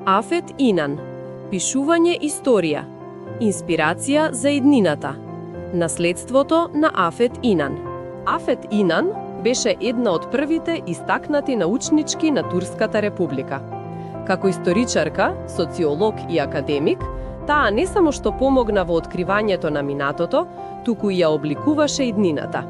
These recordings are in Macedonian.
Афет Инан. Пишување историја. Инспирација за иднината. Наследството на Афет Инан. Афет Инан беше една од првите истакнати научнички на Турската република. Како историчарка, социолог и академик, таа не само што помогна во откривањето на минатото, туку и ја обликуваше иднината.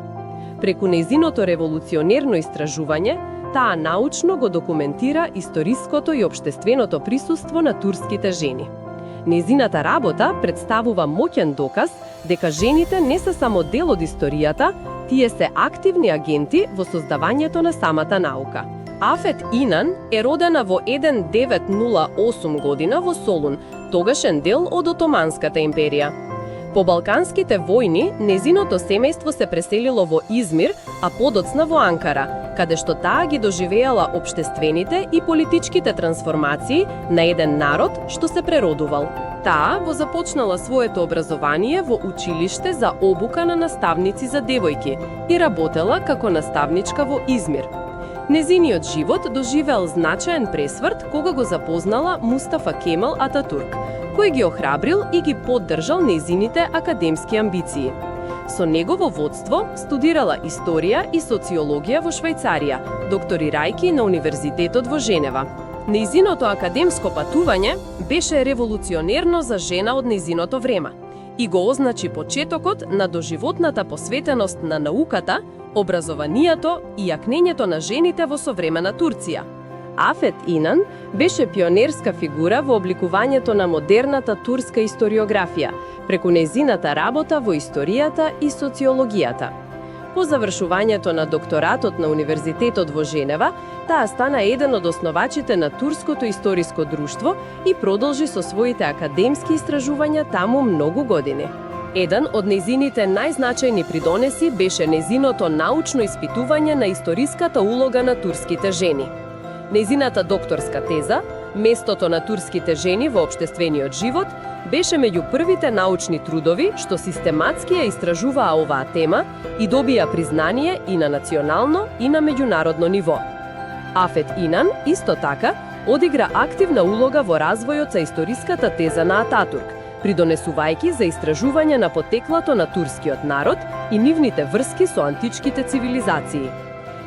Преку нејзиното револуционерно истражување, таа научно го документира историското и општественото присуство на турските жени. Нејзината работа представува моќен доказ дека жените не се само дел од историјата, тие се активни агенти во создавањето на самата наука. Афет Инан е родена во 1908 година во Солун, тогашен дел од Отоманската империја. По Балканските војни, незиното семејство се преселило во Измир, а подоцна во Анкара, каде што таа ги доживеала општествените и политичките трансформации на еден народ што се преродувал. Таа го започнала своето образование во училиште за обука на наставници за девојки и работела како наставничка во Измир. Незиниот живот доживеал значаен пресврт кога го запознала Мустафа Кемал Ататурк, кој ги охрабрил и ги поддржал нејзините академски амбиции. Со негово водство студирала историја и социологија во Швајцарија, докторирајќи на Универзитетот во Женева. Нејзиното академско патување беше револуционерно за жена од нејзиното време и го означи почетокот на доживотната посветеност на науката, образованието и јакнењето на жените во современа Турција. Афет Инан беше пионерска фигура во обликувањето на модерната турска историографија, преку нејзината работа во историјата и социологијата. По завршувањето на докторатот на Универзитетот во Женева, таа стана еден од основачите на Турското историско друштво и продолжи со своите академски истражувања таму многу години. Еден од нејзините најзначајни придонеси беше нејзиното научно испитување на историската улога на турските жени. Нејзината докторска теза, местото на турските жени во општествениот живот, беше меѓу првите научни трудови што систематски ја истражуваа оваа тема и добија признание и на национално и на меѓународно ниво. Афет Инан, исто така, одигра активна улога во развојот за историската теза на Ататурк, придонесувајќи за истражување на потеклото на турскиот народ и нивните врски со античките цивилизации.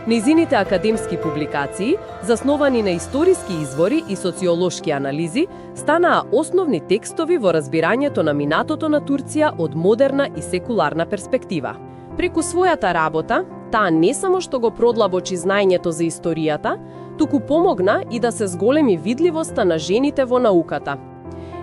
Нејзините академски публикации, засновани на историски извори и социолошки анализи, станаа основни текстови во разбирањето на минатото на Турција од модерна и секуларна перспектива. Преку својата работа, таа не само што го продлабочи знаењето за историјата, туку помогна и да се зголеми видливоста на жените во науката.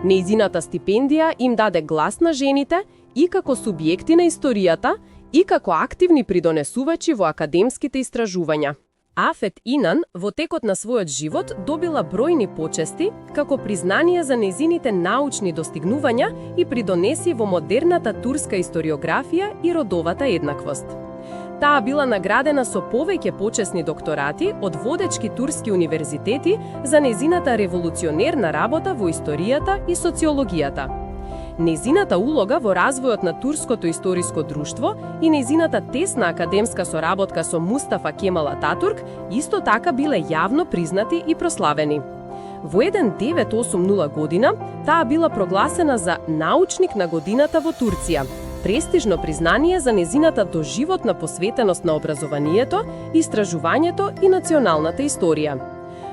Нејзината стипендија им даде глас на жените и како субјекти на историјата, и како активни придонесувачи во академските истражувања. Афет Инан во текот на својот живот добила бројни почести како признание за нејзините научни достигнувања и придонеси во модерната турска историографија и родовата еднаквост. Таа била наградена со повеќе почесни докторати од водечки турски универзитети за нејзината револуционерна работа во историјата и социологијата. Нејзината улога во развојот на Турското историско друштво и нејзината тесна академска соработка со Мустафа Кемал Ататурк исто така биле јавно признати и прославени. Во 1980 година таа била прогласена за научник на годината во Турција, престижно признание за нејзината доживотна посветеност на образованието, истражувањето и националната историја.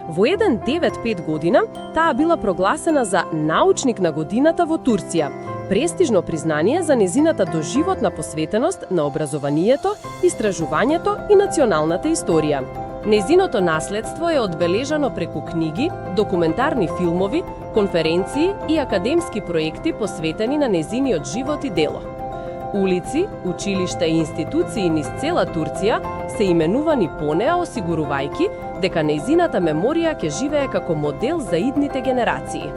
Во 1995 година таа била прогласена за научник на годината во Турција, престижно признание за нејзината доживотна посветеност на образованието, истражувањето и националната историја. Нејзиното наследство е одбележано преку книги, документарни филмови, конференции и академски проекти посветени на нејзиниот живот и дело. Улици, училишта и институции низ цела Турција се именувани по неа, осигурувајќи дека нејзината меморија ќе живее како модел за идните генерации.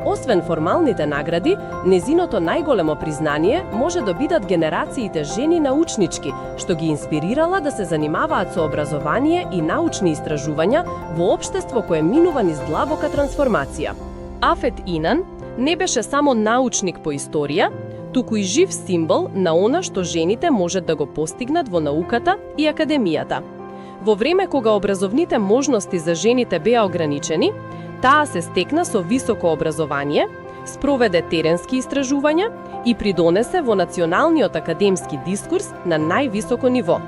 Освен формалните награди, нејзиното најголемо признание може да бидат генерациите жени научнички, што ги инспирирала да се занимаваат со образование и научни истражувања во општество кое минува низ длабока трансформација. Афет Инан не беше само научник по историја, туку и жив символ на она што жените можат да го постигнат во науката и академијата. Во време кога образовните можности за жените беа ограничени, Таа се стекна со високо образование, спроведе теренски истражувања и придонесе во националниот академски дискурс на највисоко ниво.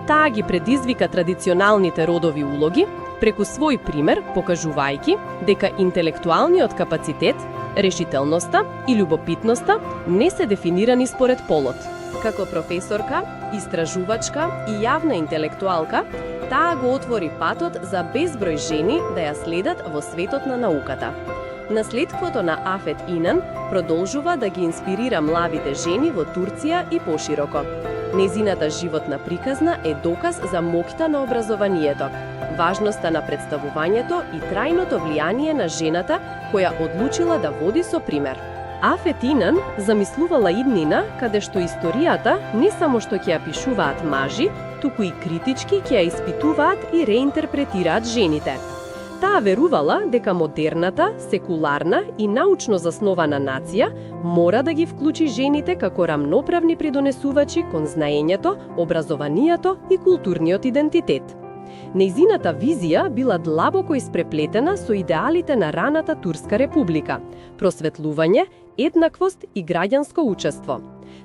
Таа ги предизвика традиционалните родови улоги преку свој пример, покажувајќи дека интелектуалниот капацитет, решителноста и љубопитноста не се дефинирани според полот. Како професорка, истражувачка и јавна интелектуалка, таа го отвори патот за безброј жени да ја следат во светот на науката. Наследството на Афет Инан продолжува да ги инспирира младите жени во Турција и пошироко. Незината животна приказна е доказ за моќта на образованието, важноста на представувањето и трајното влијание на жената која одлучила да води со пример. Афет Инан замислувала иднина каде што историјата не само што ќе ја пишуваат мажи, туку и критички ќе ја испитуваат и реинтерпретираат жените. Таа верувала дека модерната, секуларна и научно заснована нација мора да ги вклучи жените како рамноправни придонесувачи кон знаењето, образованието и културниот идентитет. Нејзината визија била длабоко испреплетена со идеалите на раната Турска република – просветлување, еднаквост и граѓанско учество.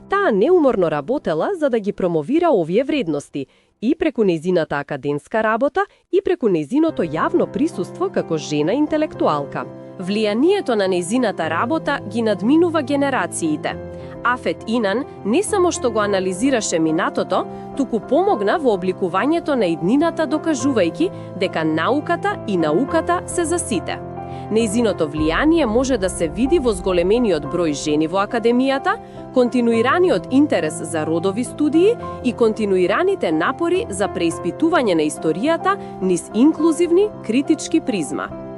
Таа неуморно работела за да ги промовира овие вредности и преку нејзината академска работа и преку нејзиното јавно присуство како жена интелектуалка. Влијанието на нејзината работа ги надминува генерациите. Афет Инан не само што го анализираше минатото, туку помогна во обликувањето на иднината докажувајќи дека науката и науката се за сите. Нејзиното влијание може да се види во зголемениот број жени во академијата, континуираниот интерес за родови студии и континуираните напори за преиспитување на историјата низ инклузивни, критички призма.